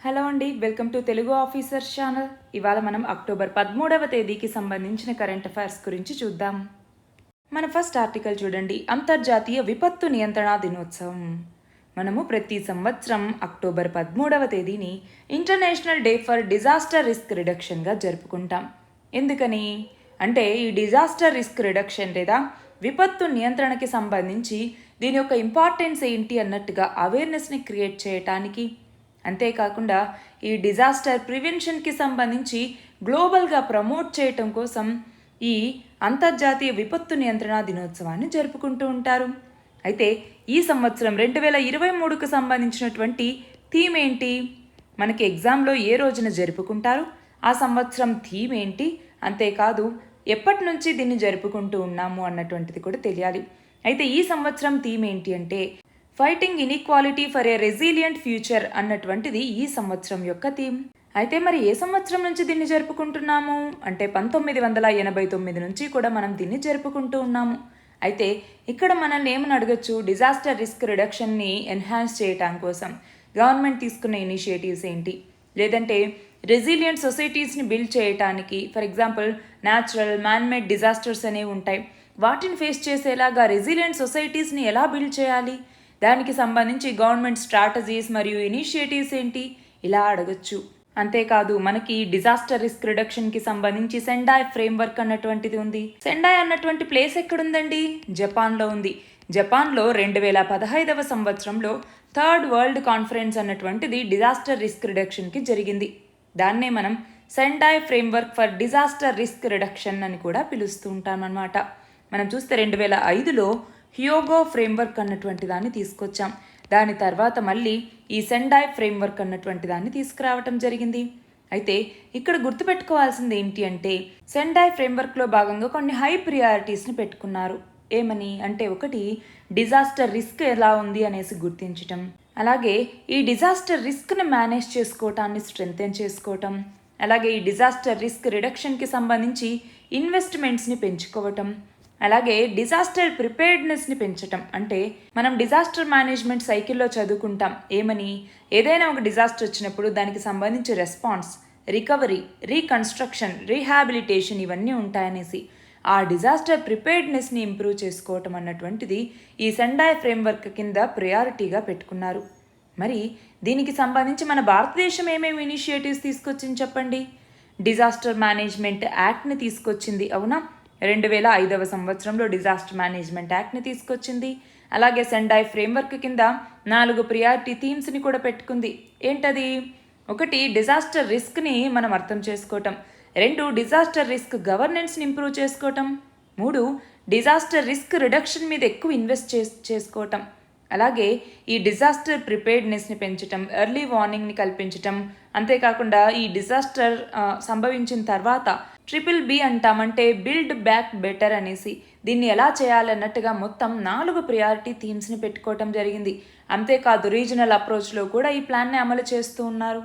Hello అండి, welcome to Telugu officers channel. ఇవాళ మనం అక్టోబర్ 13వ తేదీకి సంబంధించిన కరెంట్ అఫైర్స్ గురించి చూద్దాం. మన ఫస్ట్ ఆర్టికల్ చూడండి, అంతర్జాతీయ విపత్తు నియంత్రణ దినోత్సవం. మనము ప్రతి సంవత్సరం అక్టోబర్ 13వ తేదీని international day for disaster risk రిడక్షన్గా జరుపుకుంటాం. ఎందుకని అంటే ఈ డిజాస్టర్ రిస్క్ రిడక్షన్ లేదా విపత్తు నియంత్రణకి సంబంధించి దీని యొక్క ఇంపార్టెన్స్ ఏంటి అన్నట్టుగా అవేర్నెస్ని క్రియేట్ చేయటానికి, అంతేకాకుండా ఈ డిజాస్టర్ ప్రివెన్షన్కి సంబంధించి గ్లోబల్గా ప్రమోట్ చేయటం కోసం ఈ అంతర్జాతీయ విపత్తు నియంత్రణ దినోత్సవాన్ని జరుపుకుంటూ ఉంటారు. అయితే ఈ సంవత్సరం 2023కు సంబంధించినటువంటి థీమ్ ఏంటి, మనకి ఎగ్జామ్లో ఏ రోజున జరుపుకుంటారు, ఆ సంవత్సరం థీమ్ ఏంటి, అంతేకాదు ఎప్పటి నుంచి దీన్ని జరుపుకుంటూ ఉన్నాము అన్నటువంటిది కూడా తెలియాలి. అయితే ఈ సంవత్సరం థీమ్ ఏంటి అంటే fighting inequality for a resilient future అన్నటువంటిది ఈ సంవత్సరం యొక్క థీమ్. అయితే మరి ఏ సంవత్సరం నుంచి దీన్ని జరుపుకుంటున్నాము అంటే 1989 నుంచి కూడా మనం దీన్ని జరుపుకుంటూ ఉన్నాము. అయితే ఇక్కడ మనల్ని ఏమని అడగచ్చు, డిజాస్టర్ రిస్క్ రిడక్షన్ని ఎన్హాన్స్ చేయటం కోసం గవర్నమెంట్ తీసుకున్న ఇనిషియేటివ్స్ ఏంటి, లేదంటే రెసిలియంట్ సొసైటీస్ని బిల్డ్ చేయటానికి, for example natural man-made disasters అనేవి ఉంటాయి, వాటిని ఫేస్ చేసేలాగా రెసిలియంట్ సొసైటీస్ని ఎలా బిల్డ్ చేయాలి, దానికి సంబంధించి గవర్నమెంట్ స్ట్రాటజీస్ మరియు ఇనిషియేటివ్స్ ఏంటి, ఇలా అడగచ్చు. అంతేకాదు మనకి డిజాస్టర్ రిస్క్ రిడక్షన్కి సంబంధించి సెండాయ్ ఫ్రేమ్వర్క్ అన్నటువంటిది ఉంది. సెండాయ్ అన్నటువంటి ప్లేస్ ఎక్కడుందండి, జపాన్లో ఉంది. జపాన్లో 2015వ సంవత్సరంలో థర్డ్ వరల్డ్ కాన్ఫరెన్స్ అన్నటువంటిది డిజాస్టర్ రిస్క్ రిడక్షన్కి జరిగింది. దాన్నే మనం Sendai framework for disaster risk reduction అని కూడా పిలుస్తూ ఉంటాం అన్నమాట. మనం చూస్తే 2005లో హ్యోగో ఫ్రేమ్వర్క్ అన్నటువంటి దాన్ని తీసుకొచ్చాం. దాని తర్వాత మళ్ళీ ఈ సెండాయ్ ఫ్రేమ్వర్క్ అన్నటువంటి దాన్ని తీసుకురావటం జరిగింది. అయితే ఇక్కడ గుర్తుపెట్టుకోవాల్సింది ఏంటి అంటే సెండాయ్ ఫ్రేమ్వర్క్లో భాగంగా కొన్ని హై ప్రియారిటీస్ని పెట్టుకున్నారు. ఏమని అంటే ఒకటి డిజాస్టర్ రిస్క్ ఎలా ఉంది అనేసి గుర్తించటం, అలాగే ఈ డిజాస్టర్ రిస్క్ని మేనేజ్ చేసుకోవటాన్ని స్ట్రెంథెన్ చేసుకోవటం, అలాగే ఈ డిజాస్టర్ రిస్క్ రిడక్షన్కి సంబంధించి ఇన్వెస్ట్మెంట్స్ని పెంచుకోవటం, అలాగే డిజాస్టర్ ప్రిపేర్డ్నెస్ని పెంచటం. అంటే మనం డిజాస్టర్ మేనేజ్మెంట్ సైకిల్లో చదువుకుంటాం ఏమని, ఏదైనా ఒక డిజాస్టర్ వచ్చినప్పుడు దానికి సంబంధించి రెస్పాన్స్, రికవరీ, రీకన్స్ట్రక్షన్, రీహాబిలిటేషన్ ఇవన్నీ ఉంటాయనేసి ఆ డిజాస్టర్ ప్రిపేర్డ్నెస్ని ఇంప్రూవ్ చేసుకోవటం అన్నటువంటిది ఈ సెండాయ్ ఫ్రేమ్వర్క్ కింద ప్రయారిటీగా పెట్టుకున్నారు. మరి దీనికి సంబంధించి మన భారతదేశం ఏమేమి ఇనిషియేటివ్స్ తీసుకొచ్చింది చెప్పండి. డిజాస్టర్ మేనేజ్మెంట్ యాక్ట్ని తీసుకొచ్చింది, అవునా. 2005వ సంవత్సరంలో డిజాస్టర్ మేనేజ్మెంట్ యాక్ట్ని తీసుకొచ్చింది. అలాగే సెండాయ్ ఫ్రేమ్వర్క్ కింద 4 ప్రియారిటీ థీమ్స్ని కూడా పెట్టుకుంది. ఏంటది, ఒకటి డిజాస్టర్ రిస్క్ని మనం అర్థం చేసుకోవటం, 2 డిజాస్టర్ రిస్క్ గవర్నెన్స్ని ఇంప్రూవ్ చేసుకోవటం, 3 డిజాస్టర్ రిస్క్ రిడక్షన్ మీద ఎక్కువ ఇన్వెస్ట్ చేసుకోవటం, అలాగే ఈ డిజాస్టర్ ప్రిపేర్డ్నెస్ని పెంచటం, ఎర్లీ వార్నింగ్ని కల్పించటం, అంతేకాకుండా ఈ డిజాస్టర్ సంభవించిన తర్వాత BBB అంటామంటే బిల్డ్ బ్యాక్ బెటర్ అనేసి దీన్ని ఎలా చేయాలన్నట్టుగా మొత్తం 4 ప్రియారిటీ థీమ్స్ని పెట్టుకోవటం జరిగింది. అంతేకాదు రీజనల్ అప్రోచ్లో కూడా ఈ ప్లాన్ని అమలు చేస్తూ ఉన్నారు.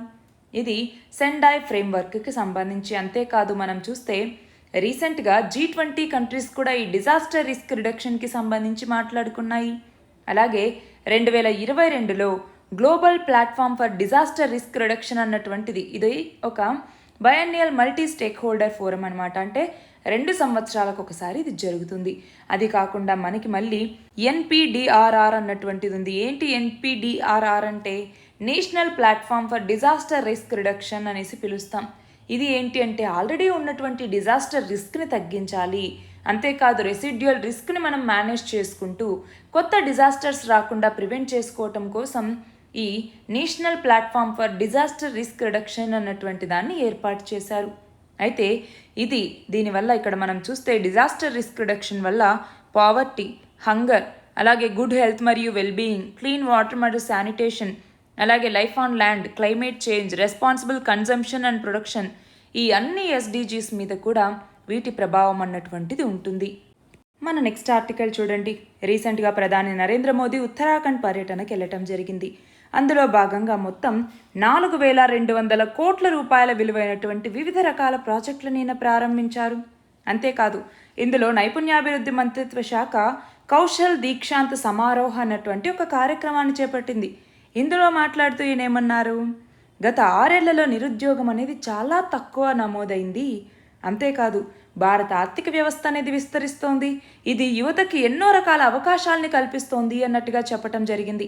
ఇది సెండాయ్ ఫ్రేమ్వర్క్కి సంబంధించి. అంతేకాదు మనం చూస్తే రీసెంట్గా G20 కంట్రీస్ కూడా ఈ డిజాస్టర్ రిస్క్ రిడక్షన్కి సంబంధించి మాట్లాడుకున్నాయి. అలాగే 2022లో global platform for disaster risk reduction అన్నటువంటిది ఇది ఒక biennial multi stakeholder అనమాట. అంటే 2 సంవత్సరాలకు ఒకసారి ఇది జరుగుతుంది. అది కాకుండా మనకి మళ్ళీ NPDRR అన్నటువంటిది ఉంది. ఏంటి NPDRR అంటే national platform for disaster risk reduction అనేసి పిలుస్తాం. ఇది ఏంటి అంటే ఆల్రెడీ ఉన్నటువంటి డిజాస్టర్ రిస్క్ని తగ్గించాలి, అంతేకాదు రెసిడ్యువల్ రిస్క్ని మనం మేనేజ్ చేసుకుంటూ కొత్త డిజాస్టర్స్ రాకుండా ప్రివెంట్ చేసుకోవటం కోసం ఈ national platform for disaster risk reduction అన్నటువంటి దాన్ని ఏర్పాటు చేశారు. అయితే దీనివల్ల ఇక్కడ మనం చూస్తే డిజాస్టర్ రిస్క్ రిడక్షన్ వల్ల పావర్టీ, హంగర్, అలాగే గుడ్ హెల్త్ మరియు వెల్బీయింగ్, క్లీన్ వాటర్ మరియు శానిటేషన్, అలాగే life on land, climate change, responsible consumption and production, ఈ అన్ని SDGs మీద కూడా వీటి ప్రభావం అన్నటువంటిది ఉంటుంది. మన నెక్స్ట్ ఆర్టికల్ చూడండి, రీసెంట్గా ప్రధాని నరేంద్ర మోదీ ఉత్తరాఖండ్ పర్యటనకి వెళ్ళటం జరిగింది. అందులో భాగంగా మొత్తం 4200 కోట్ల రూపాయల విలువైనటువంటి వివిధ రకాల ప్రాజెక్టులను ఈయన ప్రారంభించారు. అంతేకాదు ఇందులో నైపుణ్యాభివృద్ధి మంత్రిత్వ శాఖ కౌశల్ దీక్షాంత్ సమారోహ అన్నటువంటి ఒక కార్యక్రమాన్ని చేపట్టింది. ఇందులో మాట్లాడుతూ ఈయనేమన్నారు, గత 6 ఏళ్లలో నిరుద్యోగం అనేది చాలా తక్కువ నమోదైంది. అంతేకాదు భారత ఆర్థిక వ్యవస్థ అనేది విస్తరిస్తోంది. ఇది యువతకి ఎన్నో రకాల అవకాశాలని కల్పిస్తోంది అన్నట్టుగా చెప్పటం జరిగింది.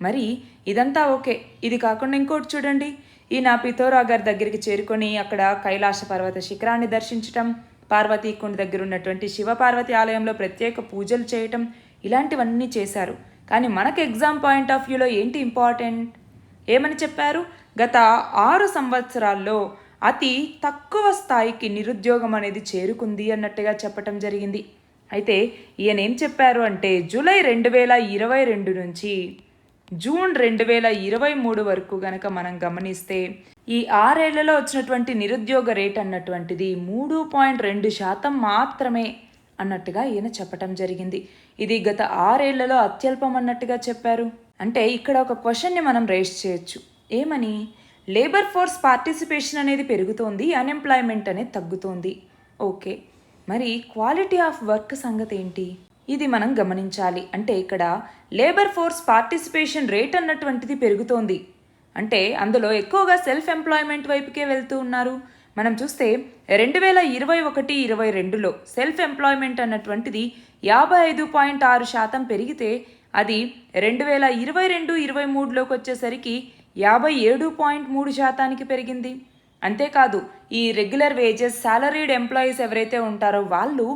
మరి ఇదంతా ఓకే. ఇది కాకుండా ఇంకోటి చూడండి. ఈయన పిథోరాగర్ దగ్గరికి చేరుకొని అక్కడ కైలాస పర్వత శిఖరాన్ని దర్శించటం, పార్వతీకుండ దగ్గర ఉన్నటువంటి శివపార్వతి ఆలయంలో ప్రత్యేక పూజలు చేయటం, ఇలాంటివన్నీ చేశారు. కానీ మనకు ఎగ్జామ్ పాయింట్ ఆఫ్ వ్యూలో ఏంటి ఇంపార్టెంట్? ఏమని చెప్పారు? గత 6 సంవత్సరాల్లో అతి తక్కువ స్థాయికి నిరుద్యోగం అనేది చేరుకుంది అన్నట్టుగా చెప్పటం జరిగింది. అయితే ఈయన ఏం చెప్పారు అంటే జూలై 2022 నుంచి జూన్ 2023 వరకు గనక మనం గమనిస్తే ఈ 6 ఏళ్లలో వచ్చినటువంటి నిరుద్యోగ రేట్ అన్నటువంటిది 3.2% మాత్రమే అన్నట్టుగా ఈయన చెప్పటం జరిగింది. ఇది గత 6 ఏళ్లలో అత్యల్పం అన్నట్టుగా చెప్పారు. అంటే ఇక్కడ ఒక క్వశ్చన్ని మనం రేస్ చేయొచ్చు. ఏమని? లేబర్ ఫోర్స్ పార్టిసిపేషన్ అనేది పెరుగుతోంది, అన్ఎంప్లాయ్మెంట్ అనేది తగ్గుతోంది. ఓకే, మరి క్వాలిటీ ఆఫ్ వర్క్ సంగతి ఏంటి? ఇది మనం గమనించాలి. అంటే ఇక్కడ లేబర్ ఫోర్స్ పార్టిసిపేషన్ రేట్ అన్నటువంటిది పెరుగుతోంది. అంటే అందులో ఎక్కువగా సెల్ఫ్ ఎంప్లాయ్మెంట్ వైపుకే వెళ్తూ ఉన్నారు. మనం చూస్తే 2021-22లో సెల్ఫ్ ఎంప్లాయ్మెంట్ అన్నటువంటిది 55.6% పెరిగితే అది 2022-23లోకి వచ్చేసరికి 57.3% పెరిగింది. అంతేకాదు ఈ రెగ్యులర్ వేజెస్ సాలరీడ్ ఎంప్లాయీస్ ఎవరైతే ఉంటారో వాళ్ళు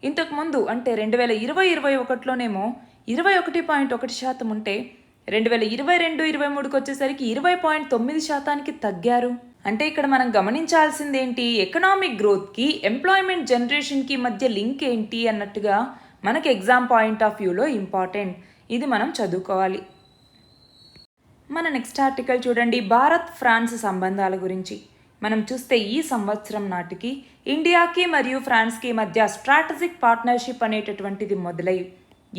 ఇంతకుముందు అంటే 2020-21లోనేమో 21.1% ఉంటే 2022-23కి వచ్చేసరికి 20.9%కి తగ్గారు. అంటే ఇక్కడ మనం గమనించాల్సింది ఏంటి? ఎకనామిక్ గ్రోత్కి ఎంప్లాయ్మెంట్ జనరేషన్కి మధ్య లింక్ ఏంటి అన్నట్టుగా మనకి ఎగ్జామ్ పాయింట్ ఆఫ్ వ్యూలో ఇంపార్టెంట్. ఇది మనం చదువుకోవాలి. మన నెక్స్ట్ ఆర్టికల్ చూడండి. భారత్ ఫ్రాన్స్ సంబంధాల గురించి మనం చూస్తే ఈ సంవత్సరం నాటికి ఇండియాకి మరియు ఫ్రాన్స్కి మధ్య స్ట్రాటజిక్ పార్ట్నర్షిప్ అనేటటువంటిది మొదలై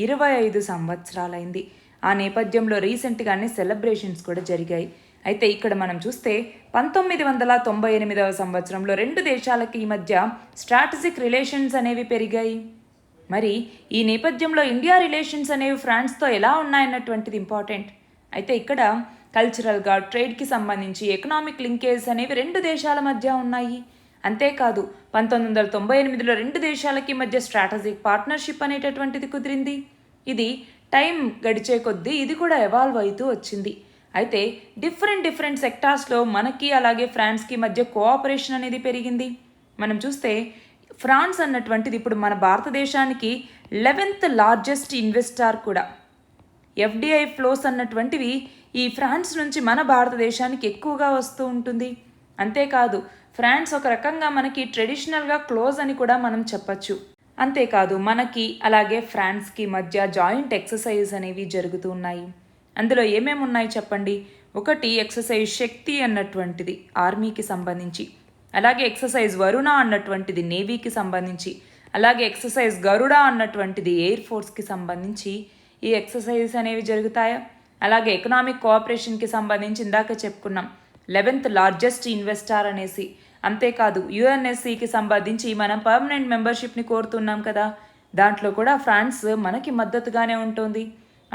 25 సంవత్సరాలైంది. ఆ నేపథ్యంలో రీసెంట్గానే సెలబ్రేషన్స్ కూడా జరిగాయి. అయితే ఇక్కడ మనం చూస్తే 1998వ సంవత్సరంలో 2 దేశాలకి మధ్య స్ట్రాటజిక్ రిలేషన్స్ అనేవి పెరిగాయి. మరి ఈ నేపథ్యంలో ఇండియా రిలేషన్స్ అనేవి ఫ్రాన్స్తో ఎలా ఉన్నాయన్నటువంటిది ఇంపార్టెంట్. అయితే ఇక్కడ కల్చరల్గా ట్రేడ్కి సంబంధించి ఎకనామిక్ లింకేజ్ అనేవి 2 దేశాల మధ్య ఉన్నాయి. అంతేకాదు 1998లో 2 దేశాలకి మధ్య స్ట్రాటజిక్ పార్ట్నర్షిప్ అనేటటువంటిది కుదిరింది. ఇది టైం గడిచే కొద్దీ ఇది కూడా ఎవాల్వ్ అవుతూ వచ్చింది. అయితే డిఫరెంట్ సెక్టార్స్లో మనకి అలాగే ఫ్రాన్స్కి మధ్య కోఆపరేషన్ అనేది పెరిగింది. మనం చూస్తే ఫ్రాన్స్ అన్నటువంటిది ఇప్పుడు మన భారతదేశానికి 11th లార్జెస్ట్ ఇన్వెస్టార్ కూడా. ఎఫ్డిఐ ఫ్లోస్ అన్నటువంటివి ఈ ఫ్రాన్స్ నుంచి మన భారతదేశానికి ఎక్కువగా వస్తూ ఉంటుంది. అంతేకాదు ఫ్రాన్స్ ఒక రకంగా మనకి ట్రెడిషనల్గా క్లోజ్ అని కూడా మనం చెప్పచ్చు. అంతేకాదు మనకి అలాగే ఫ్రాన్స్కి మధ్య జాయింట్ ఎక్సర్సైజ్ అనేవి జరుగుతూ ఉన్నాయి. అందులో ఏమేమి ఉన్నాయి చెప్పండి. ఒకటి ఎక్సర్సైజ్ శక్తి అన్నటువంటిది ఆర్మీకి సంబంధించి, అలాగే ఎక్సర్సైజ్ వరుణ అన్నటువంటిది నేవీకి సంబంధించి, అలాగే ఎక్సర్సైజ్ గరుడ అన్నటువంటిది ఎయిర్ ఫోర్స్కి సంబంధించి ఈ ఎక్సర్సైజెస్ అనేవి జరుగుతాయా. అలాగే ఎకనామిక్ కోఆపరేషన్కి సంబంధించి ఇందాక చెప్పుకున్నాం 11th లార్జెస్ట్ ఇన్వెస్టార్ అనేసి. అంతేకాదు యుఎన్ఎస్సికి సంబంధించి మనం పర్మనెంట్ మెంబర్షిప్ని కోరుతున్నాం కదా, దాంట్లో కూడా ఫ్రాన్స్ మనకి మద్దతుగానే ఉంటుంది.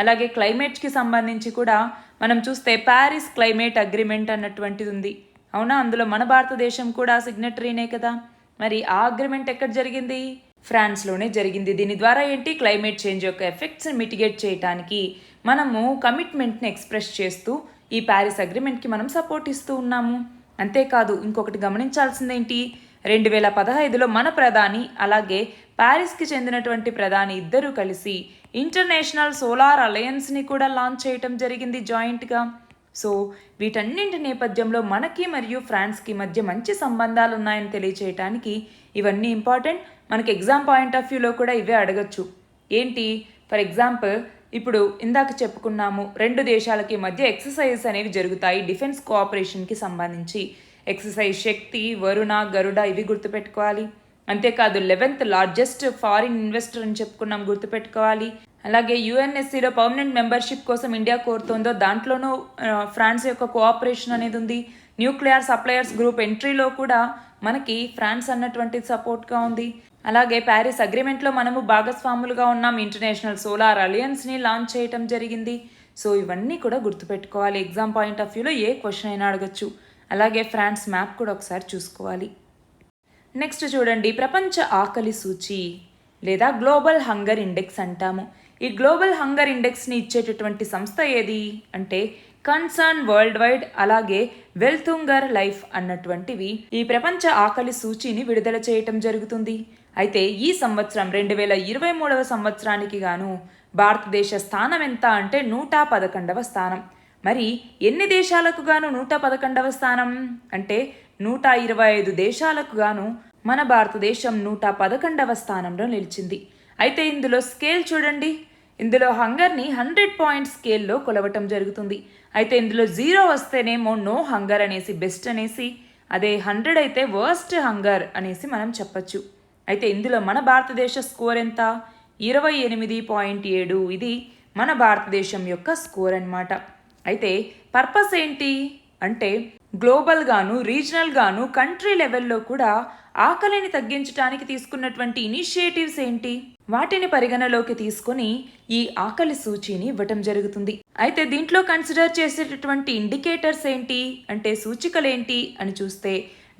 అలాగే క్లైమేట్కి సంబంధించి కూడా మనం చూస్తే ప్యారిస్ క్లైమేట్ అగ్రిమెంట్ అన్నటువంటిది ఉంది. అవునా, అందులో మన భారతదేశం కూడా సిగ్నటరీనే కదా. మరి ఆ అగ్రిమెంట్ ఎక్కడ జరిగింది? ఫ్రాన్స్లోనే జరిగింది. దీని ద్వారా ఏంటి? క్లైమేట్ చేంజ్ యొక్క ఎఫెక్ట్స్ని మిటిగేట్ చేయడానికి మనము కమిట్మెంట్ని ఎక్స్ప్రెస్ చేస్తూ ఈ ప్యారిస్ అగ్రిమెంట్కి మనం సపోర్ట్ ఇస్తూ ఉన్నాము. అంతేకాదు ఇంకొకటి గమనించాల్సిందేంటి? 2015లో మన ప్రధాని అలాగే ప్యారిస్కి చెందినటువంటి ప్రధాని ఇద్దరూ కలిసి ఇంటర్నేషనల్ సోలార్ అలయన్స్ని కూడా లాంచ్ చేయటం జరిగింది జాయింట్గా. సో వీటన్నింటి నేపథ్యంలో మనకి మరియు ఫ్రాన్స్కి మధ్య మంచి సంబంధాలు ఉన్నాయని తెలియచేయటానికి ఇవన్నీ ఇంపార్టెంట్. మనకి ఎగ్జామ్ పాయింట్ ఆఫ్ వ్యూలో కూడా ఇవే అడగచ్చు. ఏంటి? ఫర్ ఎగ్జాంపుల్ ఇప్పుడు ఇందాక చెప్పుకున్నాము 2 దేశాలకి మధ్య ఎక్సర్సైజెస్ అనేవి జరుగుతాయి డిఫెన్స్ కోఆపరేషన్కి సంబంధించి. ఎక్సర్సైజ్ శక్తి, వరుణ, గరుడ ఇవి గుర్తుపెట్టుకోవాలి. అంతేకాదు 11th లార్జెస్ట్ ఫారిన్ ఇన్వెస్టర్ అని చెప్పుకున్నాం, గుర్తుపెట్టుకోవాలి. అలాగే యుఎన్ఎస్సిలో పర్మనెంట్ మెంబర్షిప్ కోసం ఇండియా కోరుతోందో దాంట్లోనూ ఫ్రాన్స్ యొక్క కోఆపరేషన్ అనేది ఉంది. న్యూక్లియర్ సప్లయర్స్ గ్రూప్ ఎంట్రీలో కూడా మనకి ఫ్రాన్స్ అన్నటువంటిది సపోర్ట్గా ఉంది. అలాగే ప్యారిస్ అగ్రిమెంట్లో మనము భాగస్వాములుగా ఉన్నాం. ఇంటర్నేషనల్ సోలార్ అలయన్స్ని లాంచ్ చేయటం జరిగింది. సో ఇవన్నీ కూడా గుర్తుపెట్టుకోవాలి. ఎగ్జామ్ పాయింట్ ఆఫ్ వ్యూలో ఏ క్వశ్చన్ అయినా అడగచ్చు. అలాగే ఫ్రాన్స్ మ్యాప్ కూడా ఒకసారి చూసుకోవాలి. నెక్స్ట్ చూడండి, ప్రపంచ ఆకలి సూచి లేదా గ్లోబల్ హంగర్ ఇండెక్స్ అంటాము. ఈ గ్లోబల్ హంగర్ ఇండెక్స్ని ఇచ్చేటటువంటి సంస్థ ఏది అంటే కన్సర్న్ వరల్డ్ వైడ్, అలాగే వెల్తుంగర్ లైఫ్ అన్నటువంటివి ఈ ప్రపంచ ఆకలి సూచీని విడుదల చేయటం జరుగుతుంది. అయితే ఈ సంవత్సరం 2023వ సంవత్సరానికి గాను భారతదేశ స్థానం ఎంత అంటే 111వ స్థానం. మరి ఎన్ని దేశాలకు గాను 111వ స్థానం అంటే 125 దేశాలకు గాను మన భారతదేశం 111వ స్థానంలో నిలిచింది. అయితే ఇందులో స్కేల్ చూడండి, ఇందులో హంగర్ని 100 పాయింట్ స్కేల్లో కొలవటం జరుగుతుంది. అయితే ఇందులో 0 వస్తేనేమో నో హంగర్ అనేసి బెస్ట్ అనేసి, అదే 100 అయితే వర్స్ట్ హంగర్ అనేసి మనం చెప్పచ్చు. అయితే ఇందులో మన భారతదేశ స్కోర్ ఎంత 28.7. ఇది మన భారతదేశం యొక్క స్కోర్ అన్నమాట. అయితే పర్పస్ ఏంటి అంటే గ్లోబల్ గాను రీజనల్ గాను కంట్రీ లెవెల్లో కూడా ఆకలిని తగ్గించడానికి తీసుకున్నటువంటి ఇనిషియేటివ్స్ ఏంటి, వాటిని పరిగణలోకి తీసుకొని ఈ ఆకలి సూచీని ఇవ్వటం జరుగుతుంది. అయితే దీంట్లో కన్సిడర్ చేసేటటువంటి ఇండికేటర్స్ ఏంటి అంటే సూచికలేంటి అని చూస్తే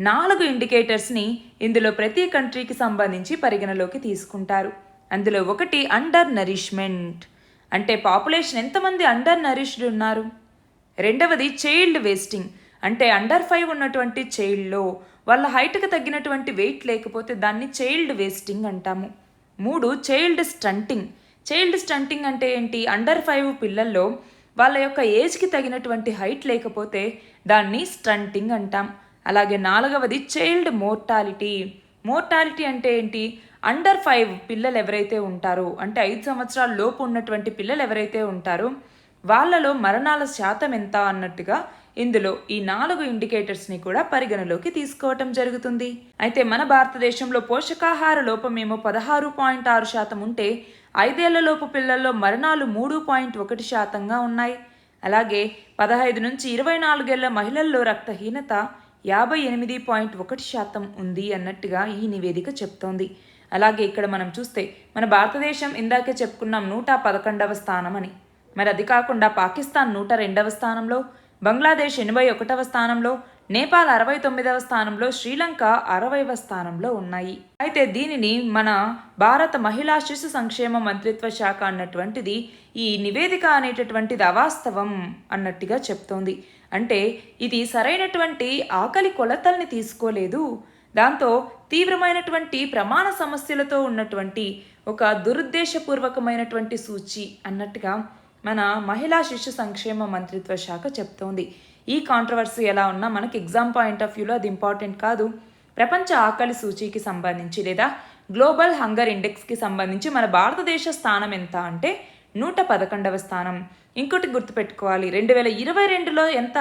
4 ఇండికేటర్స్ని ఇందులో ప్రతి కంట్రీకి సంబంధించి పరిగణలోకి తీసుకుంటారు. అందులో ఒకటి అండర్ నరిష్మెంట్ అంటే పాపులేషన్ ఎంతమంది అండర్ నరిష్డ్ ఉన్నారు. రెండవది చైల్డ్ వేస్టింగ్ అంటే అండర్ 5 ఉన్నటువంటి చైల్డ్లో వాళ్ళ హైట్కి తగ్గినటువంటి వెయిట్ లేకపోతే దాన్ని చైల్డ్ వేస్టింగ్ అంటాము. 3 చైల్డ్ స్టంటింగ్. చైల్డ్ స్టంటింగ్ అంటే ఏంటి, అండర్ 5 పిల్లల్లో వాళ్ళ యొక్క ఏజ్కి తగినటువంటి హైట్ లేకపోతే దాన్ని స్టంటింగ్ అంటాం. అలాగే 4వది చైల్డ్ మోర్టాలిటీ. మోర్టాలిటీ అంటే ఏంటి, అండర్ 5 పిల్లలు ఎవరైతే ఉంటారో అంటే 5 సంవత్సరాల లోపు ఉన్నటువంటి పిల్లలు ఎవరైతే ఉంటారో వాళ్ళలో మరణాల శాతం ఎంత అన్నట్టుగా ఇందులో ఈ 4 ఇండికేటర్స్ని కూడా పరిగణలోకి తీసుకోవటం జరుగుతుంది. అయితే మన భారతదేశంలో పోషకాహార లోపమేమో 16.6% ఉంటే 5 ఏళ్లలోపు పిల్లల్లో మరణాలు 3.1%గా ఉన్నాయి. అలాగే 15 నుంచి 24 ఏళ్ల మహిళల్లో రక్తహీనత 58.1% ఉంది అన్నట్టుగా ఈ నివేదిక చెప్తోంది. అలాగే ఇక్కడ మనం చూస్తే మన భారతదేశం ఇందాకే చెప్పుకున్నాం 111వ స్థానం అని. మరి అది కాకుండా పాకిస్తాన్ 102వ స్థానంలో, బంగ్లాదేశ్ 81వ స్థానంలో, నేపాల్ 69వ స్థానంలో, శ్రీలంక 60వ స్థానంలో ఉన్నాయి. అయితే దీనిని మన భారత మహిళా శిశు సంక్షేమ మంత్రిత్వ శాఖ అన్నటువంటిది ఈ నివేదిక అనేటటువంటిది అవాస్తవం అన్నట్టుగా చెప్తోంది. అంటే ఇది సరైనటువంటి ఆకలి కొలతల్ని తీసుకోలేదు, దాంతో తీవ్రమైనటువంటి ప్రమాణ సమస్యలతో ఉన్నటువంటి ఒక దురుద్దేశపూర్వకమైనటువంటి సూచి అన్నట్టుగా మన మహిళా శిశు సంక్షేమ మంత్రిత్వ శాఖ చెప్తోంది. ఈ కాంట్రవర్సీ ఎలా ఉన్నా మనకి ఎగ్జామ్ పాయింట్ ఆఫ్ వ్యూలో అది ఇంపార్టెంట్ కాదు. ప్రపంచ ఆకలి సూచీకి సంబంధించి లేదా గ్లోబల్ హంగర్ ఇండెక్స్కి సంబంధించి మన భారతదేశ స్థానం ఎంత అంటే 111వ స్థానం. ఇంకోటి గుర్తుపెట్టుకోవాలి, 2022లో ఎంత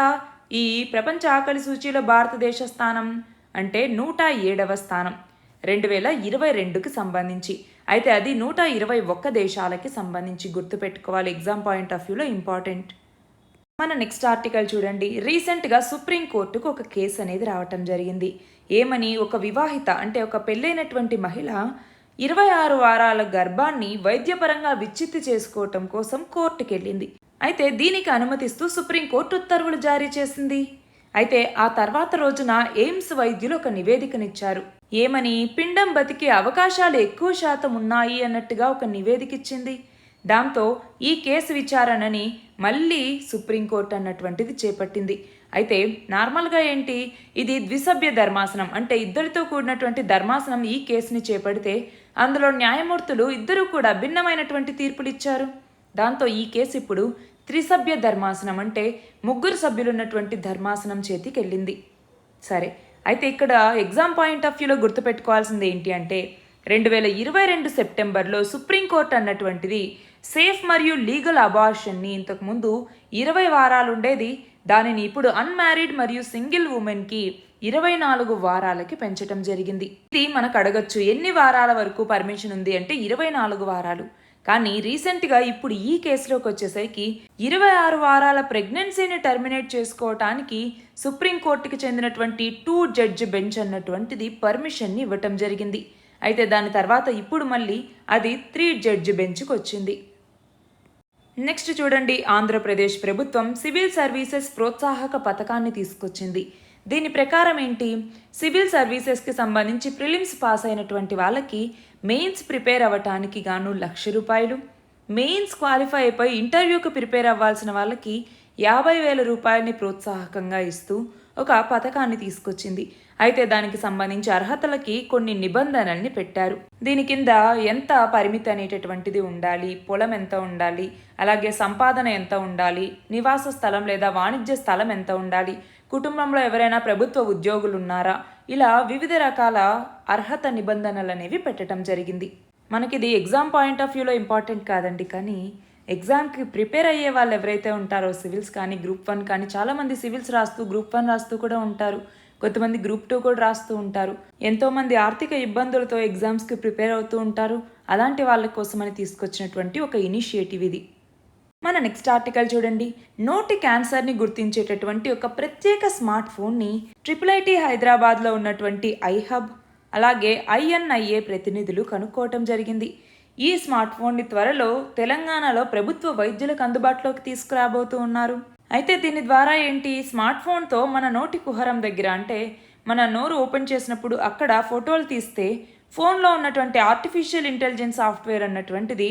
ఈ ప్రపంచ ఆకలి సూచీలో భారతదేశ స్థానం అంటే 107వ స్థానం 2022కి సంబంధించి. అయితే అది 121 దేశాలకి సంబంధించి గుర్తుపెట్టుకోవాలి, ఎగ్జామ్ పాయింట్ ఆఫ్ వ్యూలో ఇంపార్టెంట్. మన నెక్స్ట్ ఆర్టికల్ చూడండి, రీసెంట్గా సుప్రీంకోర్టుకు ఒక కేసు అనేది రావటం జరిగింది. ఏమని, ఒక వివాహిత అంటే ఒక పెళ్ళైనటువంటి మహిళ 26 వారాల గర్భాన్ని వైద్యపరంగా విచ్ఛిత్తి చేసుకోవటం కోసం కోర్టుకు వెళ్ళింది. అయితే దీనికి అనుమతిస్తూ సుప్రీంకోర్టు ఉత్తర్వులు జారీ చేసింది. అయితే ఆ తర్వాత రోజున ఎయిమ్స్ వైద్యులు ఒక నివేదికనిచ్చారు. ఏమని, పిండం బతికే అవకాశాలు ఎక్కువ శాతం ఉన్నాయి అన్నట్టుగా ఒక నివేదిక ఇచ్చింది. దాంతో ఈ కేసు విచారణని మళ్ళీ సుప్రీంకోర్టు అన్నటువంటిది చేపట్టింది. అయితే నార్మల్గా ఏంటి, ఇది ద్విసభ్య ధర్మాసనం అంటే ఇద్దరితో కూడినటువంటి ధర్మాసనం ఈ కేసుని చేపడితే అందులో న్యాయమూర్తులు ఇద్దరు కూడా భిన్నమైనటువంటి తీర్పులు ఇచ్చారు. దాంతో ఈ కేసు ఇప్పుడు త్రిసభ్య ధర్మాసనం అంటే 3 సభ్యులు ఉన్నటువంటి ధర్మాసనం చేతికి వెళ్ళింది. సరే, అయితే ఇక్కడ ఎగ్జామ్ పాయింట్ ఆఫ్ వ్యూలో గుర్తుపెట్టుకోవాల్సింది ఏంటి అంటే 2022 సెప్టెంబర్లో సుప్రీంకోర్టు అన్నటువంటిది సేఫ్ మరియు లీగల్ అబార్షన్ని ఇంతకుముందు 20 వారాలు ఉండేది, దానిని ఇప్పుడు అన్మ్యారీడ్ మరియు సింగిల్ ఉమెన్కి 24 వారాలకి పెంచడం జరిగింది. ఇది మనకు అడగచ్చు, ఎన్ని వారాల వరకు పర్మిషన్ ఉంది అంటే 24 వారాలు. కానీ రీసెంట్గా ఇప్పుడు ఈ కేసులోకి వచ్చేసరికి 26 వారాల ప్రెగ్నెన్సీని టర్మినేట్ చేసుకోవటానికి సుప్రీంకోర్టుకి చెందినటువంటి 2 జడ్జి బెంచ్ అన్నటువంటిది పర్మిషన్ని ఇవ్వటం జరిగింది. అయితే దాని తర్వాత ఇప్పుడు మళ్ళీ అది 3 జడ్జి బెంచ్కి వచ్చింది. నెక్స్ట్ చూడండి, ఆంధ్రప్రదేశ్ ప్రభుత్వం సివిల్ సర్వీసెస్ ప్రోత్సాహక పథకాన్ని తీసుకొచ్చింది. దీని ప్రకారం ఏంటి, సివిల్ సర్వీసెస్కి సంబంధించి ప్రిలిమ్స్ పాస్ అయినటువంటి వాళ్ళకి మెయిన్స్ ప్రిపేర్ అవ్వటానికి గాను ₹1,00,000, మెయిన్స్ క్వాలిఫై అయిపోయి ఇంటర్వ్యూకి ప్రిపేర్ అవ్వాల్సిన వాళ్ళకి ₹50,000 ప్రోత్సాహకంగా ఇస్తూ ఒక పథకాన్ని తీసుకొచ్చింది. అయితే దానికి సంబంధించి అర్హతలకి కొన్ని నిబంధనల్ని పెట్టారు. దీని కింద ఎంత పరిమితి అనేటటువంటిది ఉండాలి, పొలం ఎంత ఉండాలి, అలాగే సంపాదన ఎంత ఉండాలి, నివాస స్థలం లేదా వాణిజ్య స్థలం ఎంత ఉండాలి, కుటుంబంలో ఎవరైనా ప్రభుత్వ ఉద్యోగులు ఉన్నారా, ఇలా వివిధ రకాల అర్హత నిబంధనలు అనేవి పెట్టడం జరిగింది. మనకి ఇది ఎగ్జామ్ పాయింట్ ఆఫ్ వ్యూలో ఇంపార్టెంట్ కాదండి, కానీ ఎగ్జామ్కి ప్రిపేర్ అయ్యే వాళ్ళు ఎవరైతే ఉంటారో సివిల్స్ కానీ గ్రూప్ 1 కానీ, చాలామంది సివిల్స్ రాస్తూ గ్రూప్ 1 రాస్తూ కూడా ఉంటారు, కొంతమంది గ్రూప్ 2 కూడా రాస్తూ ఉంటారు. ఎంతోమంది ఆర్థిక ఇబ్బందులతో ఎగ్జామ్స్కి ప్రిపేర్ అవుతూ ఉంటారు. అలాంటి వాళ్ళ కోసమని తీసుకొచ్చినటువంటి ఒక ఇనిషియేటివ్ ఇది. మన నెక్స్ట్ ఆర్టికల్ చూడండి, నోటి క్యాన్సర్ని గుర్తించేటటువంటి ఒక ప్రత్యేక స్మార్ట్ ఫోన్ని IIIT హైదరాబాద్లో ఉన్నటువంటి ఐహబ్ అలాగే INIA ప్రతినిధులు కనుక్కోవటం జరిగింది. ఈ స్మార్ట్ ఫోన్ని త్వరలో తెలంగాణలో ప్రభుత్వ వైద్యులకు అందుబాటులోకి తీసుకురాబోతూ ఉన్నారు. అయితే దీని ద్వారా ఏంటి, స్మార్ట్ ఫోన్తో మన నోటి కుహరం దగ్గర, అంటే మన నోరు ఓపెన్ చేసినప్పుడు అక్కడ ఫోటోలు తీస్తే ఫోన్లో ఉన్నటువంటి ఆర్టిఫిషియల్ ఇంటెలిజెన్స్ సాఫ్ట్వేర్ అన్నటువంటిది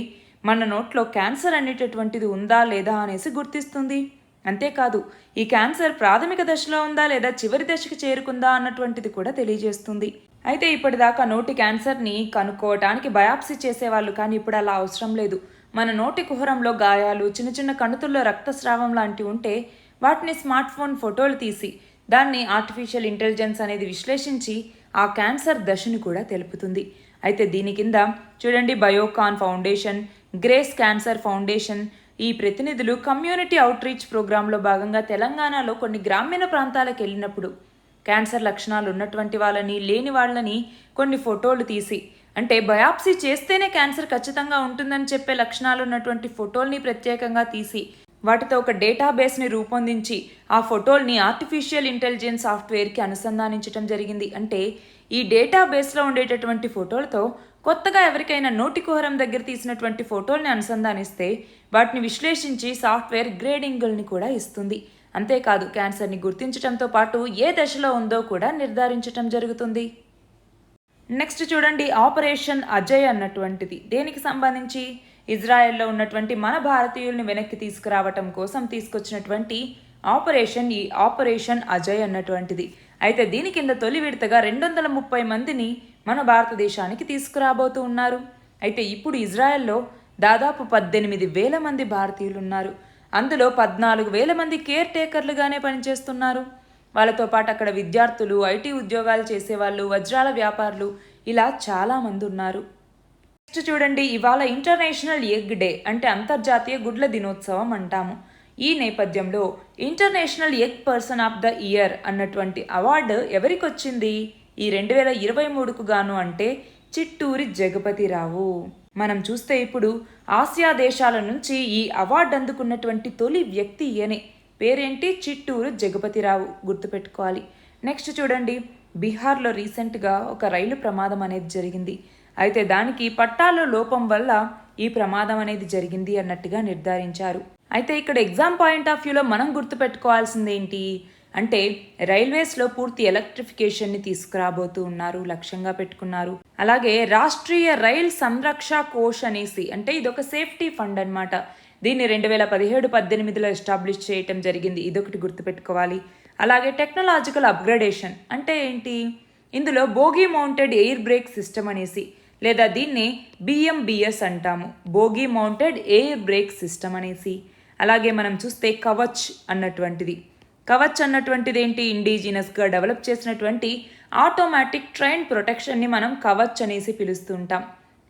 మన నోట్లో క్యాన్సర్ అనేటటువంటిది ఉందా లేదా అనేసి గుర్తిస్తుంది. అంతేకాదు, ఈ క్యాన్సర్ ప్రాథమిక దశలో ఉందా లేదా చివరి దశకి చేరుకుందా అన్నటువంటిది కూడా తెలియజేస్తుంది. అయితే ఇప్పటిదాకా నోటి క్యాన్సర్ని కనుక్కోవటానికి బయాప్సీ చేసేవాళ్ళు, కానీ ఇప్పుడు అలా అవసరం లేదు. మన నోటి కుహరంలో గాయాలు, చిన్న చిన్న కణుతుల్లో రక్తస్రావం లాంటివి ఉంటే వాటిని స్మార్ట్ ఫోన్ ఫోటోలు తీసి దాన్ని ఆర్టిఫిషియల్ ఇంటెలిజెన్స్ అనేది విశ్లేషించి ఆ క్యాన్సర్ దశను కూడా తెలుపుతుంది. అయితే దీని కింద చూడండి, Biocon foundation, grace cancer foundation ఈ ప్రతినిధులు కమ్యూనిటీ అవుట్ రీచ్ ప్రోగ్రాంలో భాగంగా తెలంగాణలో కొన్ని గ్రామీణ ప్రాంతాలకు వెళ్ళినప్పుడు క్యాన్సర్ లక్షణాలు ఉన్నటువంటి వాళ్ళని, లేని వాళ్ళని కొన్ని ఫోటోలు తీసి, అంటే బయాప్సీ చేస్తేనే క్యాన్సర్ ఖచ్చితంగా ఉంటుందని చెప్పే లక్షణాలు ఉన్నటువంటి ఫోటోల్ని ప్రత్యేకంగా తీసి వాటితో ఒక డేటాబేస్ని రూపొందించి ఆ ఫోటోల్ని ఆర్టిఫిషియల్ ఇంటెలిజెన్స్ సాఫ్ట్వేర్కి అనుసంధానించడం జరిగింది. అంటే ఈ డేటాబేస్లో ఉండేటటువంటి ఫోటోలతో కొత్తగా ఎవరికైనా నోటి కుహరం దగ్గర తీసినటువంటి ఫోటోల్ని అనుసంధానిస్తే వాటిని విశ్లేషించి సాఫ్ట్వేర్ గ్రేడింగుల్ని కూడా ఇస్తుంది. అంతేకాదు, క్యాన్సర్ని గుర్తించడంతో పాటు ఏ దశలో ఉందో కూడా నిర్ధారించడం జరుగుతుంది. నెక్స్ట్ చూడండి, ఆపరేషన్ అజయ్ అన్నటువంటిది దేనికి సంబంధించి, ఇజ్రాయెల్లో ఉన్నటువంటి మన భారతీయుల్ని వెనక్కి తీసుకురావటం కోసం తీసుకొచ్చినటువంటి ఆపరేషన్ అజయ్ అన్నటువంటిది. అయితే దీని కింద తొలి విడతగా 230 మందిని మన భారతదేశానికి తీసుకురాబోతూ ఉన్నారు. అయితే ఇప్పుడు ఇజ్రాయెల్లో దాదాపు 18,000 మంది భారతీయులు ఉన్నారు. అందులో 14,000 మంది కేర్ టేకర్లుగానే పనిచేస్తున్నారు. వాళ్ళతో పాటు అక్కడ విద్యార్థులు, IT ఉద్యోగాలు చేసేవాళ్ళు, వజ్రాల వ్యాపారులు, ఇలా చాలామంది ఉన్నారు. నెక్స్ట్ చూడండి, ఇవాళ ఇంటర్నేషనల్ ఎగ్ డే, అంటే అంతర్జాతీయ గుడ్ల దినోత్సవం అంటాము. ఈ నేపథ్యంలో international egg person of the year అన్నటువంటి అవార్డు ఎవరికి వచ్చింది ఈ 2023కు గాను అంటే చిట్టూరి జగపతిరావు. మనం చూస్తే ఇప్పుడు ఆసియా దేశాల నుంచి ఈ అవార్డు అందుకున్నటువంటి తొలి వ్యక్తి ఈయనే. పేరేంటి, చిట్టూరు జగపతిరావు, గుర్తుపెట్టుకోవాలి. నెక్స్ట్ చూడండి, బీహార్లో రీసెంట్గా ఒక రైలు ప్రమాదం అనేది జరిగింది. అయితే దానికి పట్టాల లోపం వల్ల ఈ ప్రమాదం అనేది జరిగింది అన్నట్టుగా నిర్ధారించారు. అయితే ఇక్కడ ఎగ్జామ్ పాయింట్ ఆఫ్ వ్యూలో మనం గుర్తుపెట్టుకోవాల్సింది ఏంటి అంటే, రైల్వేస్లో పూర్తి ఎలక్ట్రిఫికేషన్ని తీసుకురాబోతూ ఉన్నారు, లక్ష్యంగా పెట్టుకున్నారు. అలాగే రాష్ట్రీయ రైల్ సంరక్ష కోష్ అనేసి, అంటే ఇదొక సేఫ్టీ ఫండ్ అన్నమాట. దీన్ని 2017-18లో ఎస్టాబ్లిష్ చేయటం జరిగింది, ఇదొకటి గుర్తుపెట్టుకోవాలి. అలాగే టెక్నాలజికల్ అప్గ్రేడేషన్ అంటే ఏంటి, ఇందులో bogie mounted air break system అనేసి, లేదా దీన్ని BMBS అంటాము, bogie mounted air break system అనేసి. అలాగే మనం చూస్తే కవచ్ అన్నటువంటిది ఏంటి, ఇండిజినస్గా డెవలప్ చేసినటువంటి ఆటోమేటిక్ ట్రైన్ ప్రొటెక్షన్ని మనం కవచ్ అనేసి పిలుస్తుంటాం,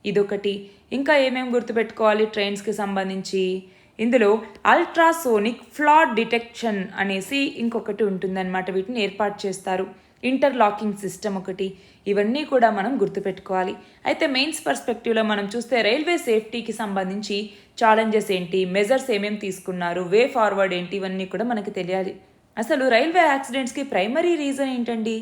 ఇదొకటి. ఇంకా ఏమేమి గుర్తుపెట్టుకోవాలి ట్రైన్స్కి సంబంధించి, ఇందులో అల్ట్రాసోనిక్ ఫ్లాట్ డిటెక్షన్ అనేసి ఇంకొకటి ఉంటుందన్నమాట, వీటిని ఏర్పాటు చేస్తారు. ఇంటర్లాకింగ్ సిస్టమ్ ఒకటి, ఇవన్నీ కూడా మనం గుర్తుపెట్టుకోవాలి. అయితే మెయిన్స్ పర్స్పెక్టివ్లో మనం చూస్తే రైల్వే సేఫ్టీకి సంబంధించి ఛాలెంజెస్ ఏంటి, మెజర్స్ ఏమేమి తీసుకున్నారు, వే ఫార్వర్డ్ ఏంటి, ఇవన్నీ కూడా మనకి తెలియాలి. అసలు రైల్వే యాక్సిడెంట్స్కి ప్రైమరీ రీజన్ ఏంటండి,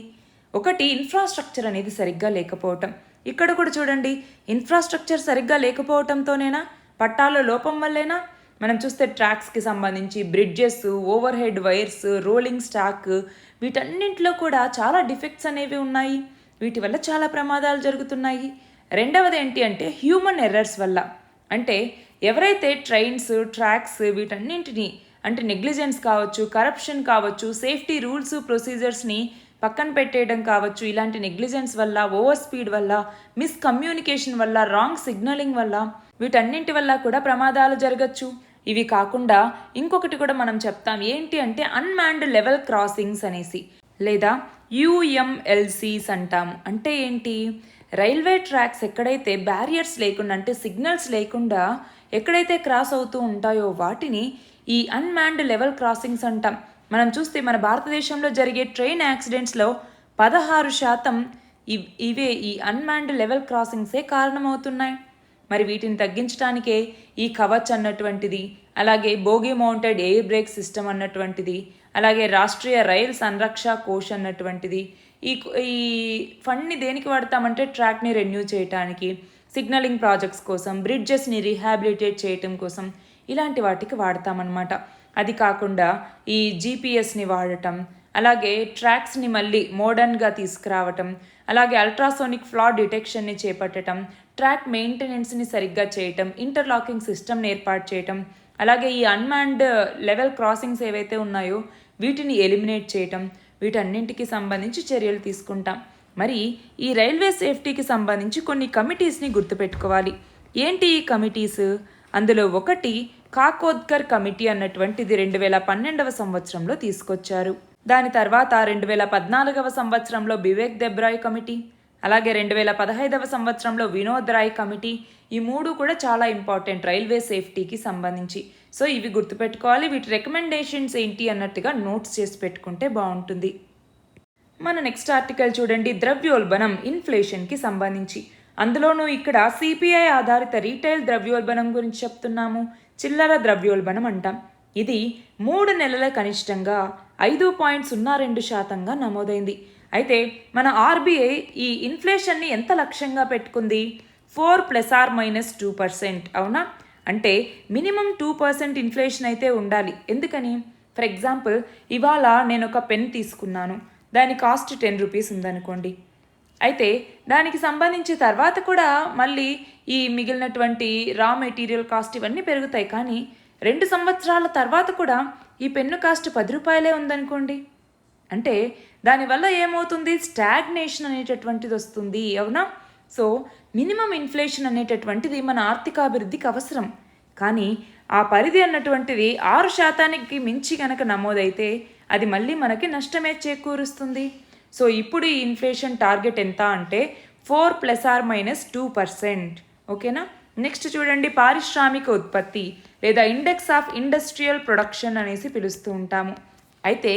ఒకటి ఇన్ఫ్రాస్ట్రక్చర్ అనేది సరిగ్గా లేకపోవటం. ఇక్కడ కూడా చూడండి, ఇన్ఫ్రాస్ట్రక్చర్ సరిగ్గా లేకపోవటంతోనేనా, పట్టాల లోపం వల్లేనా, మనం చూస్తే ట్రాక్స్కి సంబంధించి bridges, overhead wires, rolling stock వీటన్నింటిలో కూడా చాలా డిఫెక్ట్స్ అనేవి ఉన్నాయి. వీటి వల్ల చాలా ప్రమాదాలు జరుగుతున్నాయి. రెండవది ఏంటి అంటే హ్యూమన్ ఎర్రర్స్ వల్ల. అంటే ఎవరైతే ట్రైన్స్, ట్రాక్స్ వీటన్నింటినీ అంటే నెగ్లిజెన్స్ కావచ్చు, కరప్షన్ కావచ్చు, సేఫ్టీ రూల్స్ ప్రొసీజర్స్ని పక్కన పెట్టేయడం కావచ్చు, ఇలాంటి నెగ్లిజెన్స్ వల్ల, ఓవర్ స్పీడ్ వల్ల, మిస్కమ్యూనికేషన్ వల్ల, రాంగ్ సిగ్నలింగ్ వల్ల వీటన్నింటి వల్ల కూడా ప్రమాదాలు జరగచ్చు. ఇవి కాకుండా ఇంకొకటి కూడా మనం చెప్తాం, ఏంటి అంటే అన్మాన్డ్ లెవెల్ క్రాసింగ్స్ అనేసి, లేదా యూఎంఎల్సీస్ అంటాము. అంటే ఏంటి, రైల్వే ట్రాక్స్ ఎక్కడైతే బ్యారియర్స్ లేకుండా అంటే సిగ్నల్స్ లేకుండా ఎక్కడైతే క్రాస్ అవుతూ ఉంటాయో వాటిని ఈ అన్మాన్డ్ లెవెల్ క్రాసింగ్స్ అంటాం. మనం చూస్తే మన భారతదేశంలో జరిగే ట్రైన్ యాక్సిడెంట్స్లో 16% ఇవే ఈ అన్మాన్డ్ లెవెల్ క్రాసింగ్సే కారణమవుతున్నాయి. మరి వీటిని తగ్గించడానికే ఈ కవచ్ అన్నటువంటిది, అలాగే బోగి మౌంటెడ్ ఎయిర్ బ్రేక్ సిస్టమ్ అన్నటువంటిది, అలాగే రాష్ట్రీయ రైల్ సంరక్ష కోష్ అన్నటువంటిది. ఈ ఫండ్ని దేనికి వాడతామంటే ట్రాక్ని రెన్యూ చేయడానికి, సిగ్నలింగ్ ప్రాజెక్ట్స్ కోసం, బ్రిడ్జెస్ని రీహాబిలిటేట్ చేయటం కోసం ఇలాంటి వాటికి వాడతామన్నమాట. అది కాకుండా ఈ జీపీఎస్ని వాడటం, అలాగే ట్రాక్స్ని మళ్ళీ మోడర్న్గా తీసుకురావటం, అలాగే అల్ట్రాసోనిక్ ఫ్లాడ్ డిటెక్షన్ని చేపట్టడం, ట్రాక్ మెయింటెనెన్స్ని సరిగ్గా చేయటం, ఇంటర్లాకింగ్ సిస్టమ్ని ఏర్పాటు చేయటం, అలాగే ఈ అన్మాన్డ్ లెవెల్ క్రాసింగ్స్ ఏవైతే ఉన్నాయో వీటిని ఎలిమినేట్ చేయటం, వీటన్నింటికి సంబంధించి చర్యలు తీసుకుంటాం. మరి ఈ రైల్వే సేఫ్టీకి సంబంధించి కొన్ని కమిటీస్ని గుర్తుపెట్టుకోవాలి. ఏంటి ఈ కమిటీస్? అందులో ఒకటి కాకోద్కర్ కమిటీ అన్నటువంటిది 2012వ సంవత్సరంలో తీసుకొచ్చారు. దాని తర్వాత 2014వ సంవత్సరంలో బివేక్ దెబ్రాయ్ కమిటీ, అలాగే 2015వ సంవత్సరంలో వినోద్ రాయ్ కమిటీ. ఈ మూడు కూడా చాలా ఇంపార్టెంట్ రైల్వే సేఫ్టీకి సంబంధించి. సో ఇవి గుర్తుపెట్టుకోవాలి. వీటి రికమెండేషన్స్ ఏంటి అన్నట్టుగా నోట్స్ చేసి పెట్టుకుంటే బాగుంటుంది. మన నెక్స్ట్ ఆర్టికల్ చూడండి, ద్రవ్యోల్బణం ఇన్ఫ్లేషన్కి సంబంధించి. అందులోనూ ఇక్కడ సిపిఐ ఆధారిత రీటైల్ ద్రవ్యోల్బణం గురించి చెప్తున్నాము. చిల్లర ద్రవ్యోల్బణం అంటాం. ఇది 3 నెలల కనిష్టంగా 5.02% నమోదైంది. అయితే మన ఆర్బీఐ ఈ ఇన్ఫ్లేషన్ని ఎంత లక్ష్యంగా పెట్టుకుంది? 4 ± 2%. అవునా? అంటే మినిమం 2% ఇన్ఫ్లేషన్ అయితే ఉండాలి. ఎందుకని? ఫర్ ఎగ్జాంపుల్, ఇవాళ నేను ఒక పెన్ తీసుకున్నాను, దాని కాస్ట్ 10 రూపీస్ ఉందనుకోండి. అయితే దానికి సంబంధించి తర్వాత కూడా మళ్ళీ ఈ మిగిలినటువంటి రా మెటీరియల్ కాస్ట్ ఇవన్నీ పెరుగుతాయి. కానీ 2 సంవత్సరాల తర్వాత కూడా ఈ పెన్ను కాస్ట్ 10 రూపాయలే ఉందనుకోండి. అంటే దానివల్ల ఏమవుతుంది? స్టాగ్నేషన్ అనేటటువంటిది వస్తుంది. అవునా? సో మినిమం ఇన్ఫ్లేషన్ అనేటటువంటిది మన ఆర్థికాభివృద్ధికి అవసరం. కానీ ఆ పరిధి అన్నటువంటిది 6% మించి కనుక నమోదైతే అది మళ్ళీ మనకి నష్టమే చేకూరుస్తుంది. సో ఇప్పుడు ఈ ఇన్ఫ్లేషన్ టార్గెట్ ఎంత అంటే 4 ± 2%. ఓకేనా? నెక్స్ట్ చూడండి, పారిశ్రామిక ఉత్పత్తి లేదా ఇండెక్స్ ఆఫ్ ఇండస్ట్రియల్ ప్రొడక్షన్ అనేసి పిలుస్తూ ఉంటాము. అయితే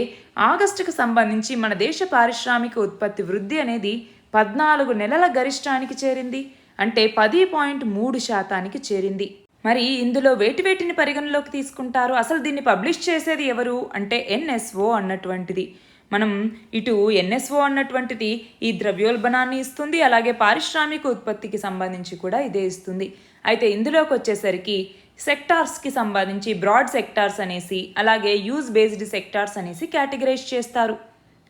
ఆగస్టుకు సంబంధించి మన దేశ పారిశ్రామిక ఉత్పత్తి వృద్ధి అనేది 14 నెలల గరిష్టానికి చేరింది. అంటే 10.3% చేరింది. మరి ఇందులో వేటిని పరిగణలోకి తీసుకుంటారు? అసలు దీన్ని పబ్లిష్ చేసేది ఎవరు అంటే ఎన్ఎస్ఓ అన్నటువంటిది. మనం ఇటు ఎన్ఎస్ఓ అన్నటువంటిది ఈ ద్రవ్యోల్బణాన్ని ఇస్తుంది, అలాగే పారిశ్రామిక ఉత్పత్తికి సంబంధించి కూడా ఇదే ఇస్తుంది. అయితే ఇందులోకి వచ్చేసరికి సెక్టార్స్కి సంబంధించి బ్రాడ్ సెక్టార్స్ అనేసి, అలాగే యూజ్ బేస్డ్ సెక్టార్స్ అనేసి కేటగరైజ్ చేస్తారు.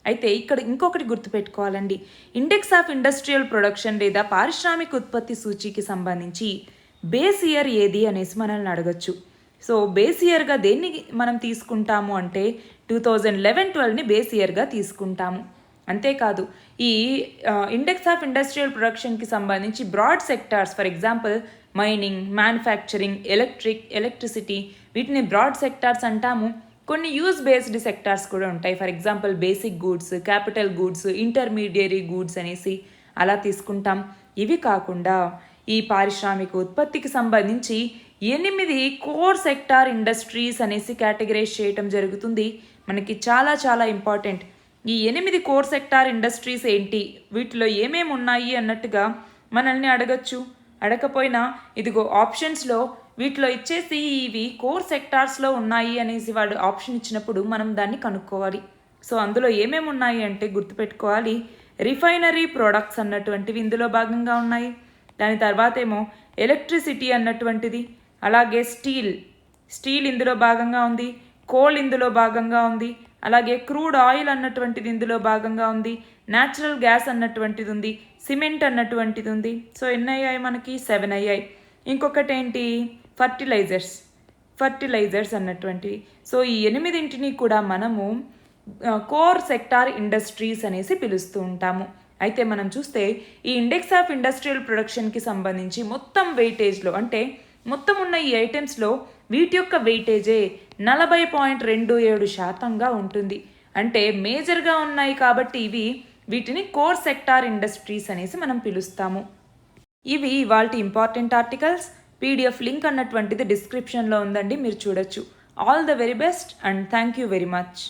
అయితే ఇక్కడ ఇంకొకటి గుర్తుపెట్టుకోవాలండి, ఇండెక్స్ ఆఫ్ ఇండస్ట్రియల్ ప్రొడక్షన్ లేదా పారిశ్రామిక ఉత్పత్తి సూచీకి సంబంధించి బేస్ ఇయర్ ఏది అనేసి మనల్ని అడగచ్చు. సో బేస్ ఇయర్గా దేన్ని మనం తీసుకుంటాము అంటే 2011-12ని బేస్ ఇయర్గా తీసుకుంటాము. అంతేకాదు ఈ ఇండెక్స్ ఆఫ్ ఇండస్ట్రియల్ ప్రొడక్షన్కి సంబంధించి broad sectors, for example mining, manufacturing, electricity, వీటిని బ్రాడ్ సెక్టార్స్ అంటాము. కొన్ని యూజ్ బేస్డ్ సెక్టార్స్ కూడా ఉంటాయి. For example basic goods, capital goods, intermediary goods అనేసి అలా తీసుకుంటాం. ఇవి కాకుండా ఈ పారిశ్రామిక ఉత్పత్తికి సంబంధించి 8 కోర్ సెక్టార్ ఇండస్ట్రీస్ అనేసి కేటగరైజ్ చేయటం జరుగుతుంది. మనకి చాలా చాలా ఇంపార్టెంట్. ఈ 8 కోర్ సెక్టార్ ఇండస్ట్రీస్ ఏంటి, వీటిలో ఏమేమి ఉన్నాయి అన్నట్టుగా మనల్ని అడగచ్చు. అడగకపోయినా ఇదిగో ఆప్షన్స్లో వీటిలో ఇచ్చేసి ఇవి కోర్ సెక్టార్స్లో ఉన్నాయి అనేసి వాడు ఆప్షన్ ఇచ్చినప్పుడు మనం దాన్ని కనుక్కోవాలి. సో అందులో ఏమేమి ఉన్నాయి అంటే గుర్తుపెట్టుకోవాలి, రిఫైనరీ ప్రొడక్ట్స్ అన్నటువంటివి ఇందులో భాగంగా ఉన్నాయి. దాని తర్వాత ఏమో ఎలక్ట్రిసిటీ అన్నటువంటిది, అలాగే స్టీల్ ఇందులో భాగంగా ఉంది, కోల్ ఇందులో భాగంగా ఉంది, అలాగే క్రూడ్ ఆయిల్ అన్నటువంటిది ఇందులో భాగంగా ఉంది, న్యాచురల్ గ్యాస్ అన్నటువంటిది ఉంది, సిమెంట్ అన్నటువంటిది ఉంది. సో ఎన్ని అయ్యాయి మనకి? 7 అయ్యాయి. ఇంకొకటి ఏంటి? ఫర్టిలైజర్స్ అన్నటువంటివి. సో ఈ 8ంటిని కూడా మనము కోర్ సెక్టార్ ఇండస్ట్రీస్ అనేసి పిలుస్తూ ఉంటాము. అయితే మనం చూస్తే ఈ ఇండెక్స్ ఆఫ్ ఇండస్ట్రియల్ ప్రొడక్షన్కి సంబంధించి మొత్తం వెయిటేజ్లో, అంటే మొత్తం ఉన్న ఈ ఐటమ్స్లో వీటి యొక్క వెయిటేజే 40.27% ఉంటుంది. అంటే మేజర్గా ఉన్నాయి కాబట్టి వీటిని కోర్ సెక్టార్ ఇండస్ట్రీస్ అనేసి మనం పిలుస్తాము. ఇవి ఇవాల్టి ఇంపార్టెంట్ ఆర్టికల్స్. పీడిఎఫ్ లింక్ అన్నటువంటిది డిస్క్రిప్షన్లో ఉందండి, మీరు చూడొచ్చు. All the very best and thank you very much.